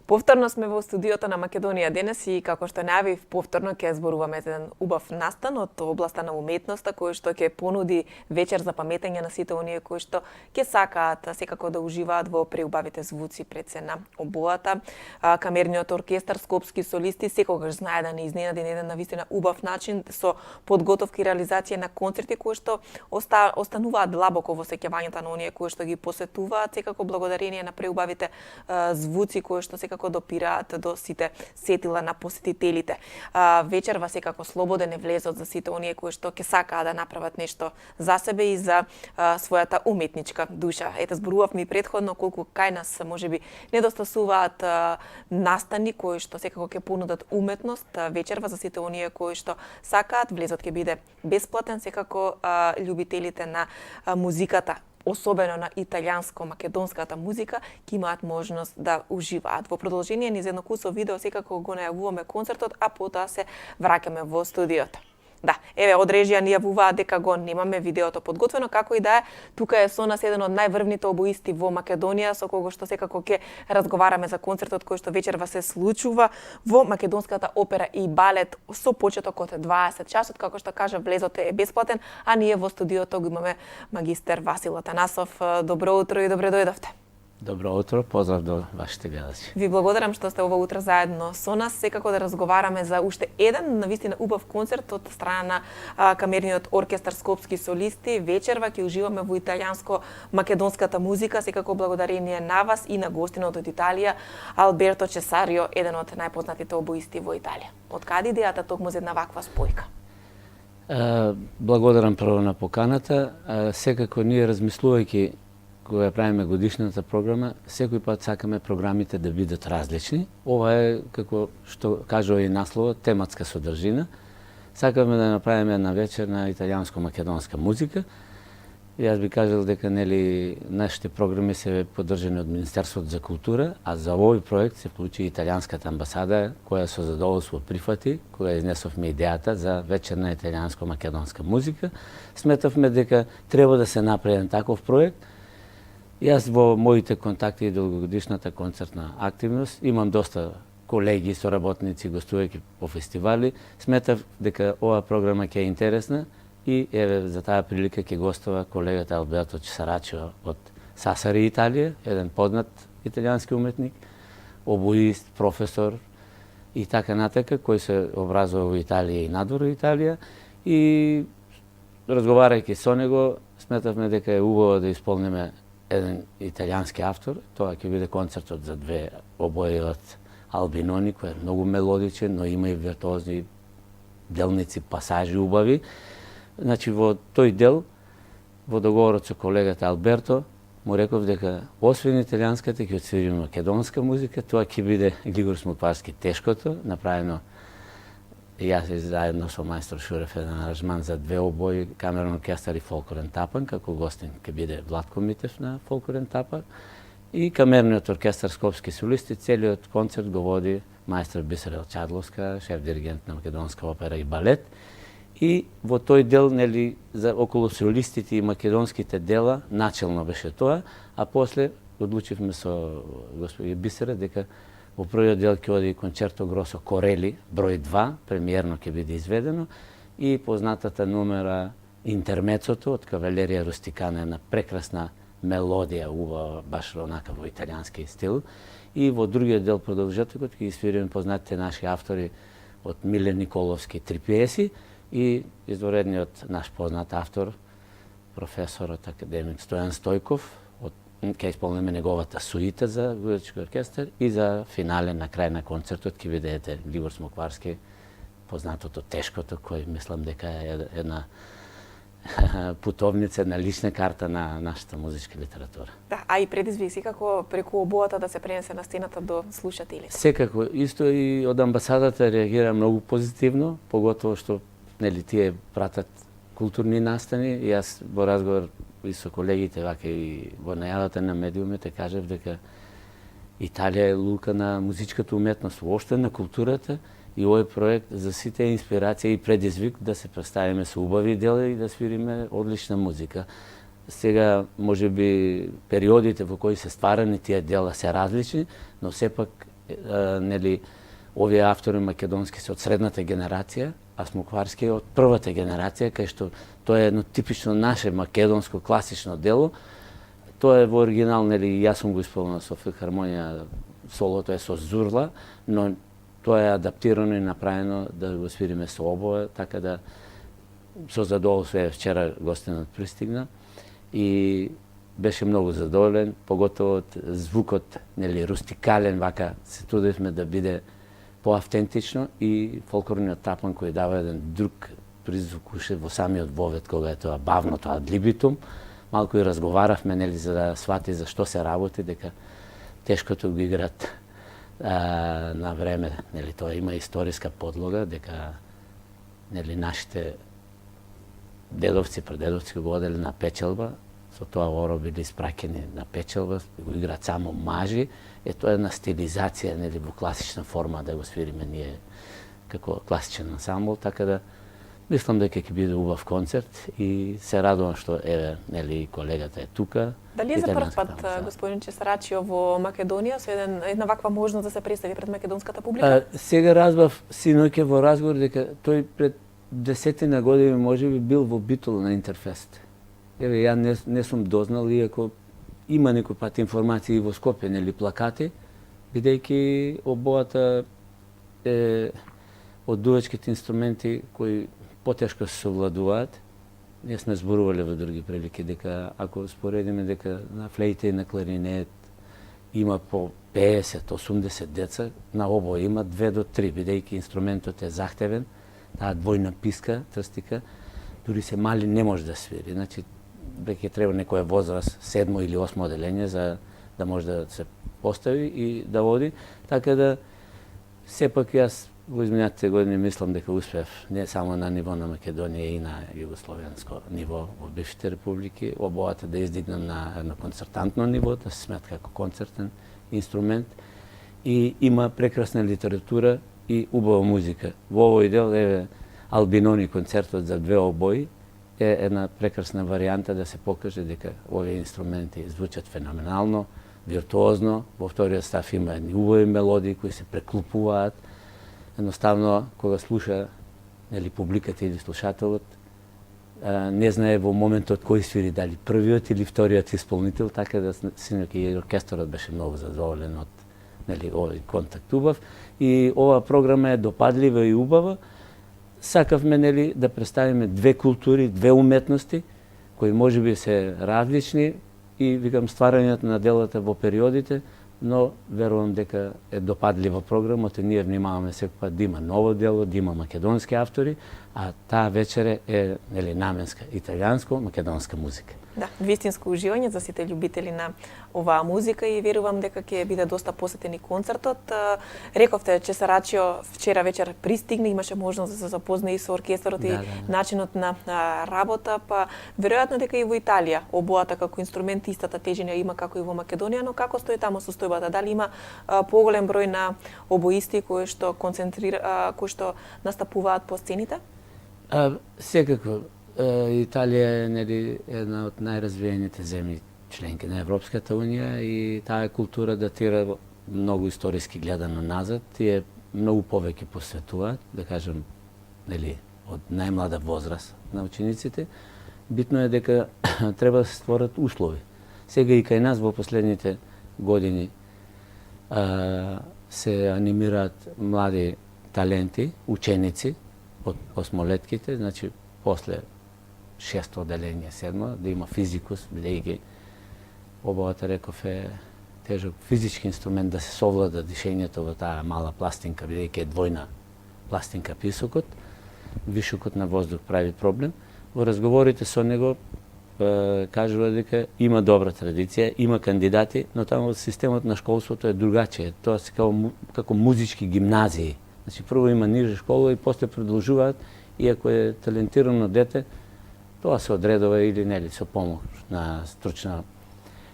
Повторно сме во студиото на Македонија денес и како што најавив, повторно ќе зборуваме за еден убав настан од областа на уметноста кој што ќе понуди вечер за паметење на сите оние кои што ќе сакаат секако да уживаат во преубавите звуци пред се на обоата. Камерниот оркестар Скопски солисти секогаш знае да не изненади на еден навистина убав начин со подготовка и реализација на концерти кои што остануваат длабоко во сеќавањата на оние кои што ги посетуваат, секако благодарение на преубавите звуци кои што секако допираат до сите сетила на посетителите. Вечерва секако слободен е влезот за сите оние кои што ќе сакаат да направат нешто за себе и за својата уметничка душа. Ете, зборувавме и претходно колку кај нас можеби недостасуваат настани кои што секако ќе понудат уметност. Вечерва за сите оние кои што сакаат, влезот ќе биде бесплатен, секако љубителите на музиката, особено на италијанско-македонската музика, ќе имаат можност да уживаат. Во продолжение низ едно кусо видео секако го најавуваме концертот, а потоа се враќаме во студиото. Да, еве, од режија ни јавуваат дека го немаме видеото подготвено, како и да е, тука е со нас еден од најврвните обоисти во Македонија, со кого што секако ќе разговараме за концертот кој што вечерва се случува во Македонската опера и балет со почеток од 20 часот, како што кажа, влезот е бесплатен, а ние во студиото го имаме магистер Васил Атанасов. Добро утро и добре дојдовте. Добро утро, поздрав до вашите гледачи. Ви благодарам што сте ова утро заедно со нас, секако да разговараме за уште еден навистина убав концерт од страна на камерниот оркестар Скопски солисти. Вечерва ќе уживаме во италијанско-македонската музика, секако благодарение на вас и на гостинот од Италија, Алберто Чесарио, еден од најпознатите обоисти во Италија. Од каде идејата токму за една ваква спојка? Благодарам прво на поканата. Секако ние размислувајќи кога ја правиме годишната програма, секој пат сакаме програмите да бидат различни. Ова е, како што кажува и насловот, тематска содржина. Сакаме да направиме една вечер на италијанско-македонска музика. И јас би кажал дека нашите програми се поддржани од Министерството за култура, а за овој проект се вклучи италијанската амбасада, која со задоволство прифати, кога изнесовме идејата за вечер на италијанско-македонска музика. Сметавме дека треба да се направи еден таков проект. Јас во моите контакти и долгогодишната концертна активност имам доста колеги, соработници, гостувајќи по фестивали. Сметав дека оваа програма ќе е интересна и еве за таа прилика ќе гостува колегата Алберто Чесарачио од Сасари, Италија, еден познат италијански уметник, обоист, професор и така натака, кој се образува во Италија и надвор Италија. И разговарајќи со него, сметавме дека е убаво да исполниме еден италијански автор. Тоа ќе биде концертот за две обои од Албинони, кој е многу мелодичен, но има и виртуозни делници, пасажи убави. Значи, во тој дел, во договорот со колегата Алберто, му реков дека освен италијанската ќе отсвириме македонска музика, тоа ќе биде Глигор Смокварски Тешкото, направено јас заедно со мајстор Шурев еден аранжман за две обои, камерен оркестар и фолклорен тапан, како гостин ќе биде Владко Митев на фолклорен тапан, и камерниот оркестар Скопски солисти. Целиот концерт го води мајстор Бисера Чадловска, шеф диригент на Македонска опера и балет. И во тој дел, за околу солистите и македонските дела, начелно беше тоа, а после одлучивме со господи Бисера дека во првиот дел ќе оди концерто Гросо Корели, број 2, премиерно ќе биде изведено, и познатата номера Интермецото од Кавалерија Рустикана, една прекрасна мелодија, убава, баш онака во италијански стил. И во другиот дел продолжетокот ќе свириме познатите наши автори од Миле Николовски, 3 пиеси, и изворедниот наш познат автор, професорот академик Стојан Стојков, ќе исполниме неговата суита за војачки оркестар, и за финале на крај на концертот ќе биде Глигор Смокварски, познатото Тешкото, кој мислам дека е една путовница, една лична карта на нашата музичка литература. Да, а и предизвик секако преку обоата да се пренесе на сцената до слушателите. Секако, исто и од амбасадата реагира многу позитивно, поготово што тие пратат културни настани. И јас во разговор и со колегите, вака и во најавата на медиумите, кажав дека Италија е лука на музичката уметност, воопшто на културата, и овој проект за сите е инспирација и предизвик да се представиме со убави дела и да свириме одлична музика. Сега, можеби, периодите во кои се стварани тие дела се различни, но сепак нели овие автори македонски се од средната генерација, а Смокварски е од првата генерација, кај што тоа е едно типично наше македонско класично дело. Тоа е во оригинал, нели, јас сум го исполнил со филхармонија, солото е со зурла, но тоа е адаптирано и направено да го свириме со обое, така да со задоволство вчера гостинот пристигна и беше многу задоволен, поготово од звукот, нели, рустикален, вака се трудевме да биде поавтентично и фолклорниот тапан кој дава еден друг призвук уште во самиот вовет, кога е тоа бавно, тоа адлибитум. Малку и разговаравме, нели, за да свати за што се работи, дека тешкото го играт на време, нели, тоа има историска подлога, дека, нели, нашите дедовци, прадедовци го одели на печелба, со тоа оро били испраќени на печелба, го играат само мажи, тоа е една стилизација, нели, во класична форма да го свириме ние како класичен ансамбл, така да мислам дека ќе биде убав концерт и се радувам што еве, нели, колегата е тука. Дали е за прв пат, господин Чесарачио, во Македонија со една ваква можност да се представи пред македонската публика? Сега разбав синоќе во разговор дека тој пред 10 години можеби бил во Битол на Интерфест. Еве, ја не сум дознал, иако има некој пат информации во Скопје, нели, плакати, бидејќи обоата е од дувачките инструменти кои потешко се совладуваат. Ние сме зборувале во други прилики дека ако споредиме дека на флейта и на кларинет има по 50-80 деца, на обој има 2 до 3, бидејќи инструментот е захтевен, таа двојна писка, трстика, дури се мали не може да свири. Значи, веќе треба некоја возраст, 7 или 8 оделење за да може да се постави и да води, така да сепак јас во изминатите години мислам дека успев не само на ниво на Македонија и на југословенско ниво во бившите републики, обоата да издигнам на едно концертантно ниво, да се смета како концертен инструмент и има прекрасна литература и убава музика. Во овој дел е Албинони концертот за 2 обои е една прекрасна варијанта да се покаже дека овие инструменти звучат феноменално, виртуозно, во вториот став има едни убави мелодии кои се преклупуваат. Едноставно, кога слуша, нели, публиката или слушателот, не знае во моментот кој свири, дали првиот или вториот исполнител, така да синоќа и оркестрот беше многу задоволен од, нели, овој контакт убав. И ова програма е допадлива и убава. Сакавме, нели, да представиме 2 култури, 2 уметности, кои можеби се различни и, викам, стварањето на делата во периодите, но верувам дека е допадлива програмата. Ние внимаваме секој пат да има ново дело, да има македонски автори, а таа вечер е, нели, наменска италијанско-македонска музика. Да, вистинско уживање за сите љубители на оваа музика и верувам дека ќе биде доста посетен и концертот. Рековте, Чесарачио вчера вечер пристигна, имаше можност да се запознае и со оркестрот и начинот на работа, па веројатно дека и во Италија обоата како инструмент истата тежина има како и во Македонија, но како стои таму состојбата? Дали има поголем број на обоисти кои што кои што настапуваат по сцените? Секако. Италија е, нели, една од најразвиените земји членки на Европската унија и таа култура датира многу историски гледано назад и е многу повеќе посветуваат, да кажем, нели, од најмлада возраст на учениците. Битно е дека треба да се створат услови. Сега и кај нас во последните години се анимираат млади таленти, ученици од осмолетките, значи после 6 оделење, 7, да има физикус, бидејќи обоата, реков, е тежок физички инструмент да се совлада дишењето во таа мала пластинка, бидејќи е двојна пластинка писокот, вишокот на воздух прави проблем. Во разговорите со него кажува дека има добра традиција, има кандидати, но таму системот на школството е другачие. Тоа се како музички гимназии. Значи прво има ниžа школа и после продолжуваат, иако е талентирано дете, тоа се одредува или нели со помош на стручна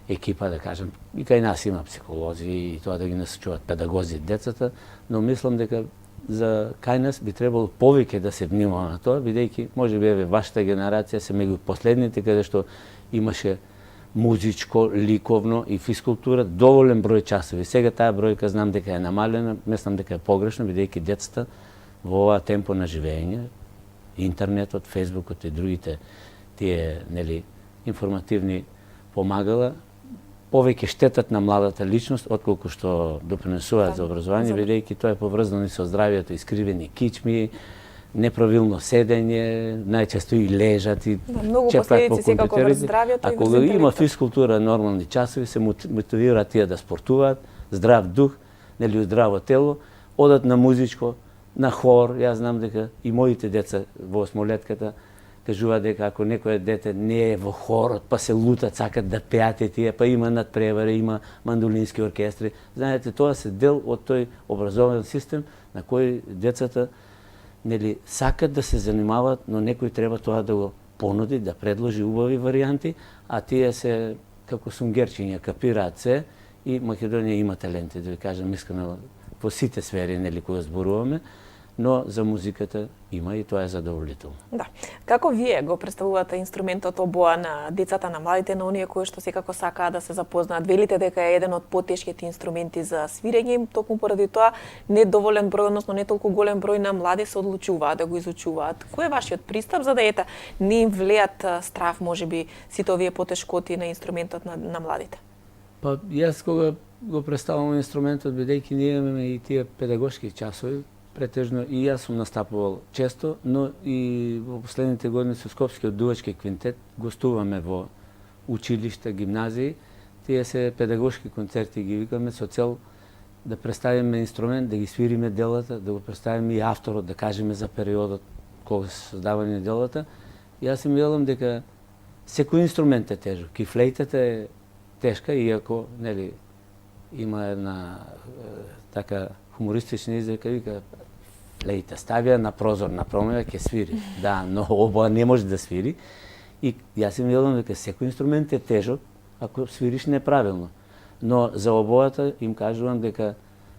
екипа, да кажем. И кај нас има психолози и тоа да ги насочуваат педагози децата, но мислам дека за кај нас би требало повеќе да се внимава на тоа, бидејќи можеби еве вашата генерација се меѓу последните каде што имаше музичко, ликовно и физкултура, доволен број часови. Сега таа бројка знам дека е намалена, мислам дека е погрешна, бидејќи децата во оваа темпо на живење, интернетот, фејсбукот и другите тие информативни помагала, повеќе штетат на младата личност отколку што допринесуваат за образование, бидејќи тоа е поврзано и со здравието, искривени кичми, неправилно седење, најчесто и лежат и многу последици секако врз здравието и Ако врз има физкултура, нормални часови, се мотивираат тие да спортуваат, здрав дух, здраво тело, одат на музичко, на хор. Јас знам дека и моите деца во осмолетката кажуваат дека ако некое дете не е во хорот, па се лутат, сакат да пеат и тие, па има надпревари, има мандолински оркестри. Знаете, тоа се дел од тој образовен систем на кој децата сакат да се занимаваат, но некој треба тоа да го понуди, да предложи убави варијанти, а тие се како сунгерчиња, капираат се и Македонија има таленти, да ви кажам искрено, во сите сфери кога зборуваме, но за музиката има и тоа е задоволително. Да. Како вие го представувате инструментот обоа на децата, на младите, на оние кои што секако сакаат да се запознаат? Велите дека е еден од потешките инструменти за свирење, токму поради тоа недоволен број, односно не толку голем број на млади се одлучуваат да го изучуваат. Кој е вашиот пристап за да не им влеат страв, можеби, сите овие потешкоти на инструментот на младите? Па јас кога го представувам инструментот, бидејќи ние имаме и тие педагошки часови, претежно и јас сум настапувал често, но и во последните години со Скопскиот дувачки квинтет гостуваме во училишта, гимназии. Тие се педагошки концерти ги викаме со цел да представиме инструмент, да ги свириме делата, да го представиме и авторот, да кажеме за периодот кога се создавани делата. Јас им велам дека секој инструмент е тежок. Кифлейтата е тешка, иако има една така хумористична изрека, вика флейта ставија на прозор, на промеја ќе свири. Да, но обоа не може да свири. И јас им велам дека секој инструмент е тежок ако свириш неправилно. Но за обоата им кажувам дека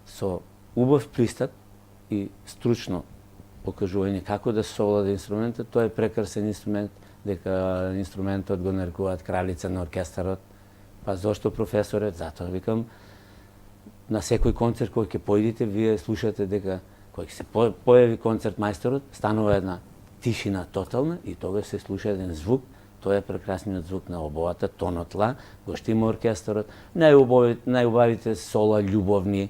со убав пристап и стручно покажување како да се совлади инструментот, тоа е прекрасен инструмент, дека инструментот го нарекуваат кралица на оркестарот. Па зошто професорот? Затоа викам, на секој концерт кој ќе поидите, вие слушате дека кој ќе се појави концерт мајсторот, станува една тишина тотална и тогаш се слуша еден звук. Тоа е прекрасниот звук на обоата, тонот ла, го штима оркестарот, најубавите сола љубовни,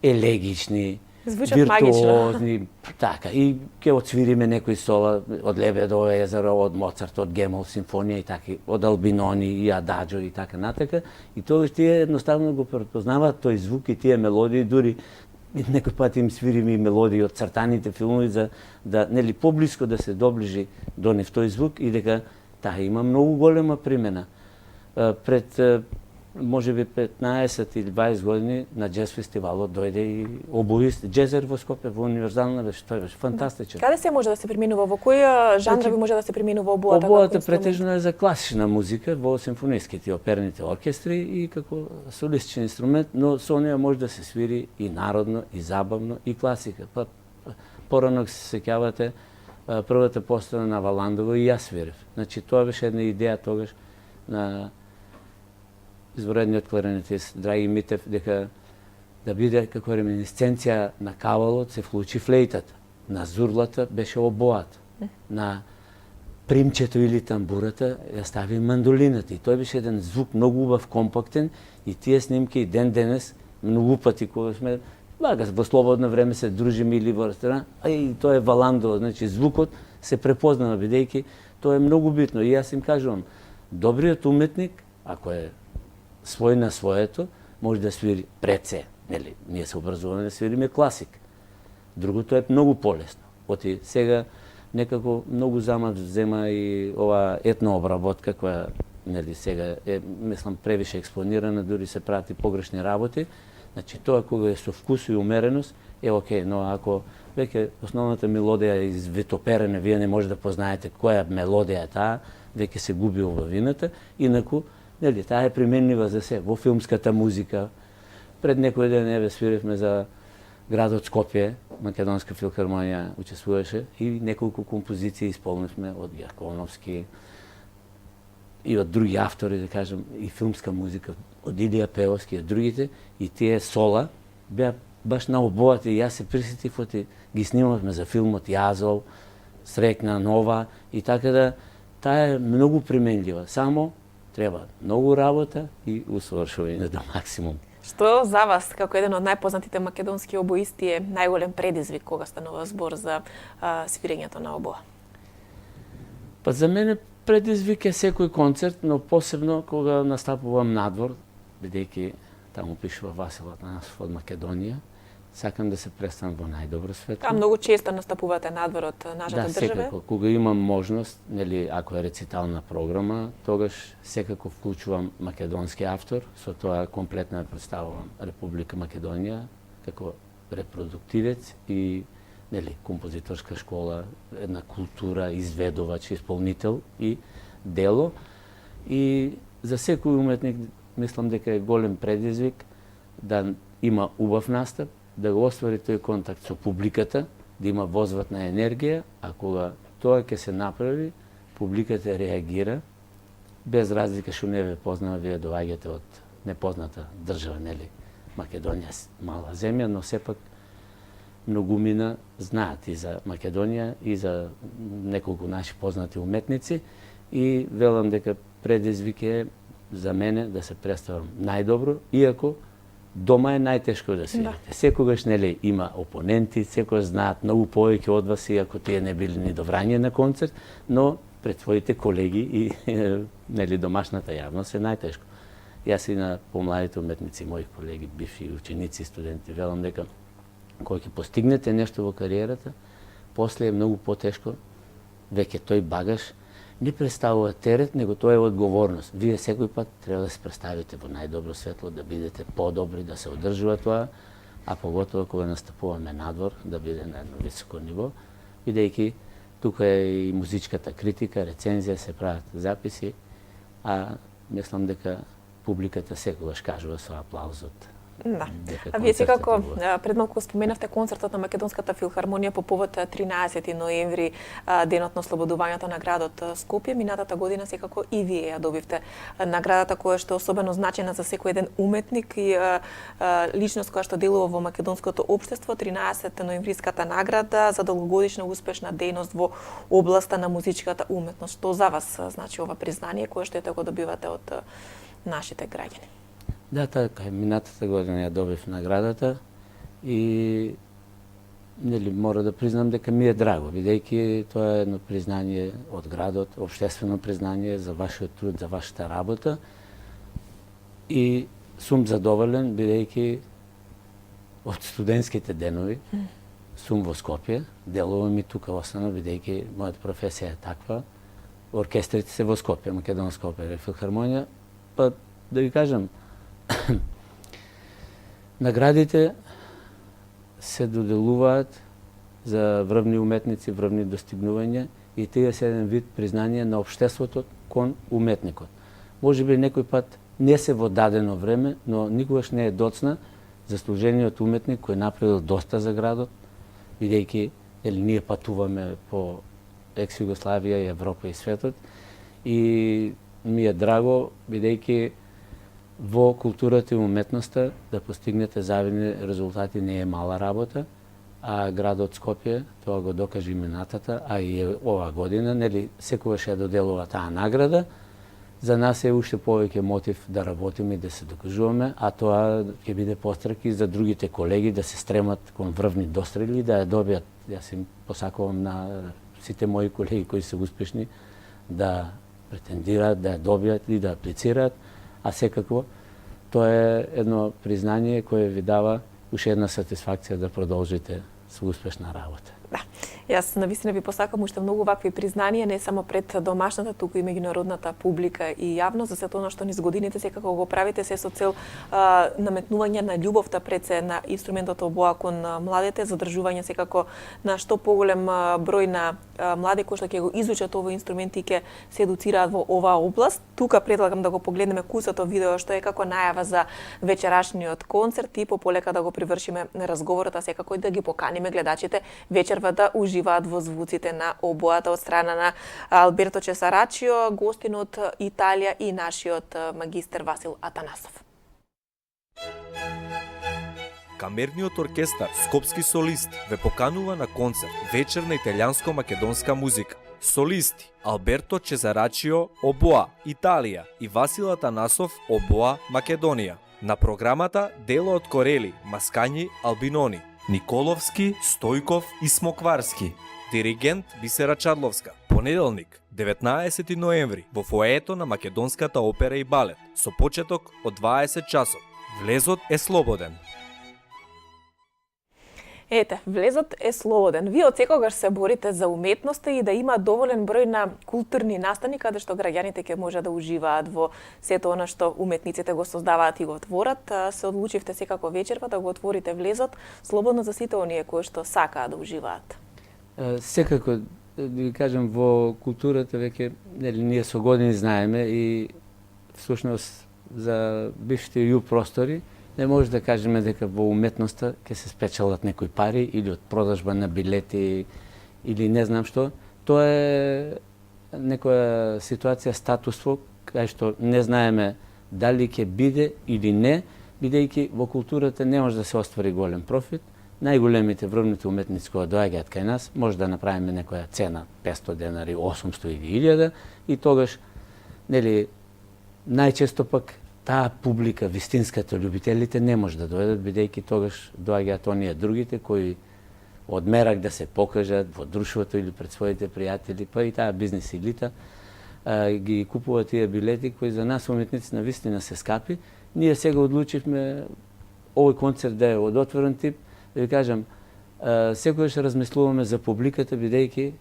елегични, виртуозни, така, и ќе отсвириме некои сола од Лебедово езеро, од Моцарт, од Гемол симфонија и така, од Албинони и Ададжо и така натака, и тогаш тие едноставно го препознаваат тој звук и тие мелодии, дури некој пат им свириме и мелодии од цртаните филмови за да поблиско да се доближи до нив тој звук и дека таа има многу голема примена. Пред можеби 15 или 20 години на джез фестивалот дојде и обуист джезер во Скопје, во универзална беше, тоа беше фантастичен. Каде се може да се применува, во кои жанрови може да се применува обоата? Обоата претежно е за класична музика во симфониските и оперните оркестри и како солистичен инструмент, но со неја може да се свири и народно, и забавно, и класика. Па порано се сеќавате првата постава на Валандово и јас свирев. Значи тоа беше една идеја тогаш на извредниот кларинетист Драги Митев, дека да биде како реминисценција на кавалот се вклучи флейтата, на зурлата беше обоата, на примчето или тамбурата ја стави мандолината и тој беше еден звук многу убав, компактен и тие снимки и ден денес многу пати кога сме во слободно време се дружиме или во ресторан, а и тоа е Валандово, значи звукот се препознава бидејќи тоа е многу битно и јас им кажувам, добриот уметник ако е свој на своето, може да свири пред се, ние се образуваме да свириме класик. Другото е многу полесно. Оти сега некако многу замав зема и ова етна обработка која сега е, мислам, превише експонирана, дури се прати погрешни работи. Значи тоа кога е со вкус и умереност е окей, но ако веќе основната мелодија е извитоперена, вие не може да познаете која мелодија е таа, веќе се губи убавината, инаку таа е применлива за се, во филмската музика. Пред некој ден свиревме за градот Скопје, Македонска филхармонија учествуваше и неколку композиции исполнивме од Јаковновски, и од други автори, да кажем, и филмска музика, од Илија Пеовски и од другите, и тие сола беа баш на обојата, и јас се присетив оти ги снимавме за филмот Јазов, Срекна нова, и така да таа е многу применлива. Само треба многу работа и усовршување до максимум. Што за вас, како еден од најпознатите македонски обоисти, е најголем предизвик кога станува збор за свирењето на обоа? Па за мене предизвик е секој концерт, но посебно кога настапувам надвор, бидејќи таму пишува Васил Атанасов од Македонија, сакам да се представам во најдобро светло. Многу често настапувате надвор од нашата да, држава? секако. Кога имам можност, нели, ако е рецитална програма, тогаш секако вклучувам македонски автор, со тоа комплетно ја представувам Република Македонија како репродуктивец и нели, композиторска школа, една култура, изведувач, исполнител и дело. И за секој уметник мислам дека е голем предизвик да има убав настап, да го оствари тој контакт со публиката, да има возвратна енергија, а кога тоа ќе се направи, публиката реагира, без разлика што не ве познава, вие доаѓате од непозната држава, нели? Македонија мала земја, но сепак многумина знаат и за Македонија и за неколку наши познати уметници, и велам дека предизвик е за мене да се представам најдобро, иако дома е најтешко да свирите. Да. Секогаш нели има опоненти, секогаш знаат многу повеќе од вас, иако тие не били ни доврање на концерт, но пред своите колеги и нели домашната јавност е најтешко. Јас и на помладите уметници, мои колеги, бивши ученици, студенти, велам дека кога ќе постигнете нешто во кариерата, после е многу потешко, веќе тој багаж не представува терет, него тоа е одговорност. Вие секој пат треба да се представите во најдобро светло, да бидете подобри, да се одржува тоа, а поготово кога настапуваме надвор, да биде на едно високо ниво, бидејќи тука е и музичката критика, рецензија, се прават записи, а мислам дека публиката секогаш кажува со аплаузот. Да. А вие секако пред малку споменавте концертот на Македонската филхармонија по повод 13 ноември, денот на ослободувањето на градот Скопје. Минатата година секако и вие ја добивте наградата која што е особено значена за секој еден уметник и личност која што делува во македонското општество. 13 ноемвриската награда за долгогодишна успешна дејност во областа на музичката уметност. Што за вас значи ова признание кое што го добивате од нашите граѓани? Да, така, минатата година ја добив наградата и нели мора да признам дека ми е драго, бидејќи тоа е едно признание од градот, општествено признание за вашиот труд, за вашата работа, и сум задоволен бидејќи од студентските денови сум во Скопје, делувам и тука останав бидејќи мојата професија е таква. Оркестрите се во Скопје, Македонска опера и филхармонија, па да ви кажам, наградите се доделуваат за врвни уметници, врвни достигнувања, и тие се еден вид признание на општеството кон уметникот. Може би некој пат не се во дадено време, но никогаш не е доцна заслужениот уметник кој направил доста за градот, бидејќи ние патуваме по екс-Југославија, Европа и светот, и ми е драго бидејќи во културата и уметноста да постигнете завидни резултати не е мала работа, а градот Скопје тоа го докажи и минатата, а и оваа година, нели секогаш ја доделува таа награда. За нас е уште повеќе мотив да работиме и да се докажуваме, а тоа ќе биде пострак и за другите колеги да се стремат кон врвни дострели, да ја добијат. Јас им посакувам на сите мои колеги кои се успешни да претендираат, да ја добијат и да аплицираат, а секако тоа е едно признание кое ви дава уште една сатисфакција да продолжите со успешна работа. Да. Јас навистина ви посакам уште многу вакви признанија, не само пред домашната, туку и меѓународната публика и јавност, за сето она што низ годините секако го правите, се со цел наметнување на љубовта пред се на инструментот обоа кон младите, задржување секако на што поголем број на млади кои што ќе го изучат овој инструмент и ќе се едуцираат во оваа област. Тука предлагам да го погледнеме кусато видео што е како најава за вечерашниот концерт и пополека да го привршиме разговорот, а секако и да ги поканиме гледачите вечерва да уживаат уживаат во звуците на обоата од страна на Алберто Чесарачио, гостин од Италија и нашиот магистер Васил Атанасов. Камерниот оркестар Скопски солист ве поканува на концерт вечер на италијанско-македонска музика. Солисти Алберто Чезарачио, Обоа, Италија и Васил Атанасов, Обоа, Македонија. На програмата дела од Корели, Маскањи, Албинони, Николовски, Стојков и Смокварски. Диригент Бисера Чадловска. Понеделник, 19 ноември, во фоеето на Македонската опера и балет, со почеток од 20 часот. Влезот е слободен. Ете, влезот е слободен. Вие од секогаш се борите за уметноста и да има доволен број на културни настани каде што граѓаните ќе може да уживаат во сето она што уметниците го создаваат и го творат. Се одлучивте секако вечерва да го отворите влезот слободно за сите оние кои што сакаат да уживаат. Секако, да ви кажам, во културата веќе ние со години знаеме и всушност за бившите ју простори не може да кажеме дека во уметноста ќе се спечелат некои пари или од продажба на билети или не знам што. Тоа е некоја ситуација, статуство, кај што не знаеме дали ќе биде или не, бидејќи во културата не може да се оствари голем профит. Најголемите врвните уметници кои доаѓаат кај нас, може да направиме некоја цена 500 денари, 800 или 1000 и тогаш, нели, најчесто пак таа публика, вистинската љубителите, не може да дојдат, бидејќи тогаш доаѓаат оние другите кои од мерак да се покажат во друштвото или пред своите пријатели, па и таа бизнес елита ги купуваат тие билети кои за нас уметници на вистина се скапи. Ние сега одлучивме овој концерт да е од отворен тип, да ви кажам, секогаш размислуваме за публиката, бидејќи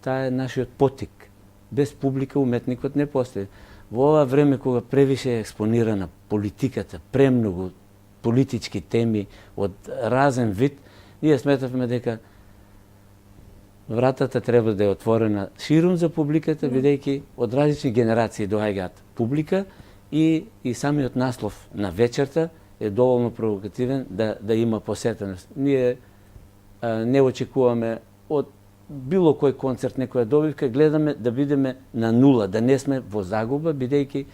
таа е нашиот потик. Без публика уметникот не постои. Во ова време кога превише е експонирана политиката, премногу политички теми од разен вид, ние сметавме дека вратата треба да е отворена ширум за публиката, бидејќи од различни генерации доаѓаат публика и самиот наслов на вечерта е доволно провокативен да има посетеност. Ние не очекуваме од било кој концерт, некоја добивка, гледаме да бидеме на нула, да не сме во загуба, бидејќи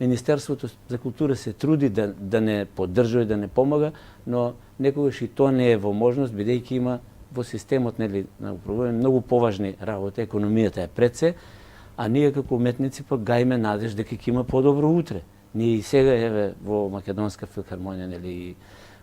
Министерството за култура се труди да не поддржува и да не помага, но некогаш и тоа не е во можност, бидејќи има во системот на управување многу поважни работи, економијата е пред се, а ние како уметници пак гајме надеж дека ќе има подобро утре. Ние и сега еве во Македонска филхармонија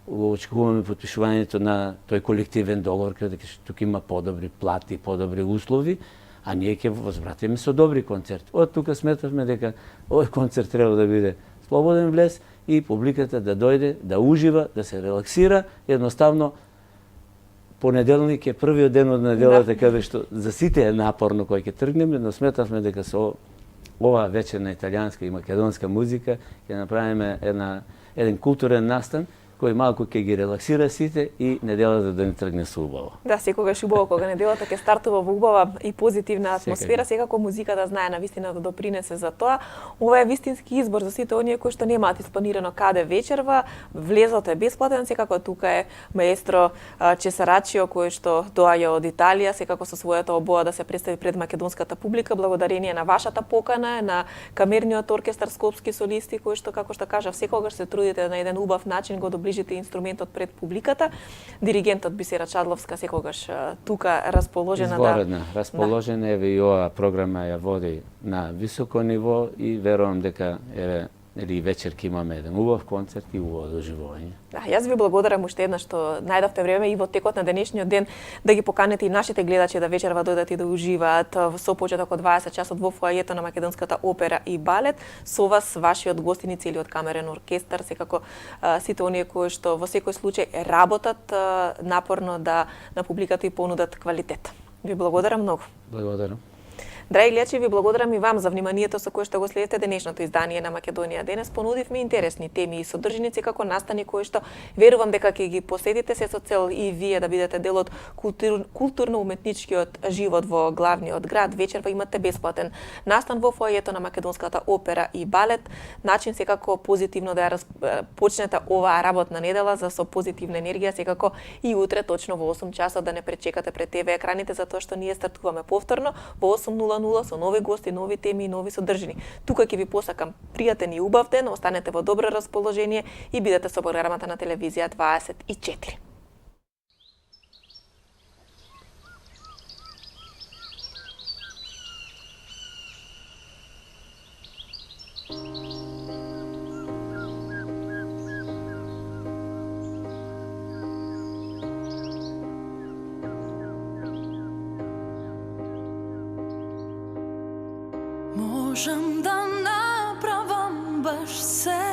очекуваме потпишувањето на тој колективен договор, каде тука има подобри плати, подобри услови, а ние ќе возвратиме со добри концерти. Од тука сметавме дека овој концерт треба да биде слободен влез и публиката да дојде, да ужива, да се релаксира. Едноставно, понеделник е првиот ден од неделата каде што за сите е напорно кој ќе тргнеме, но сметавме дека со ова вечер на италијанска и македонска музика ќе направиме еден културен настан кој малку ќе ги релаксира сите и неделата да не тргне со убаво. Да, секогаш убаво кога неделата ќе стартува во убава и позитивна атмосфера, секако музиката знае на вистина да допринесе за тоа. Ова е вистински избор за сите оние кои што немаат испланирано каде вечерва. Влезот е бесплатен, секако тука е маестро Чесарачио кој што доаѓа од Италија, секако со својата обоа да се представи пред македонската публика, благодарение на вашата покана, на камерниот оркестар Скопски солисти кои што, како што кажав, секогаш се трудите на еден убав начин го доближите инструментот пред публиката. Диригентот Бисера Чадловска секогаш тука расположена расположена еве и оваа програма ја води на високо ниво и верувам дека еве или вечер ќе имаме еден убав концерт и убаво доживување. Да, јас ви благодарам уште еднаш што најдовте време и во текот на денешниот ден да ги поканете и нашите гледачи да вечерва дојдат и да уживаат со почеток од 20 часот во фоајето на Македонската опера и балет. Со вас, вашиот гостин и целиот камерен оркестар, секако сите оние кои што во секој случај работат напорно да на публиката и понудат квалитет. Ви благодарам многу. Благодарам. Драги гледачи, ви благодарам и вам за вниманието со кое што го следите денешното издание на Македонија Денес. Понудивме интересни теми и содржиници како настани кои што верувам дека ќе ги посетите се со цел и вие да бидете дел од културно-уметничкиот живот во главниот град. Вечерва имате бесплатен настан во фоајето на Македонската опера и балет. Начин секако позитивно да ја почнете оваа работна недела за со позитивна енергија, секако и утре точно во 8 часот да не пречекате пред ТВ екраните, затоа што ние стартуваме повторно во 8:00 со нови гости, нови теми и нови содржини. Тука ќе ви посакам пријатен и убав ден, останете во добро расположение и бидете со програмата на телевизија 24. Можам да направам баш се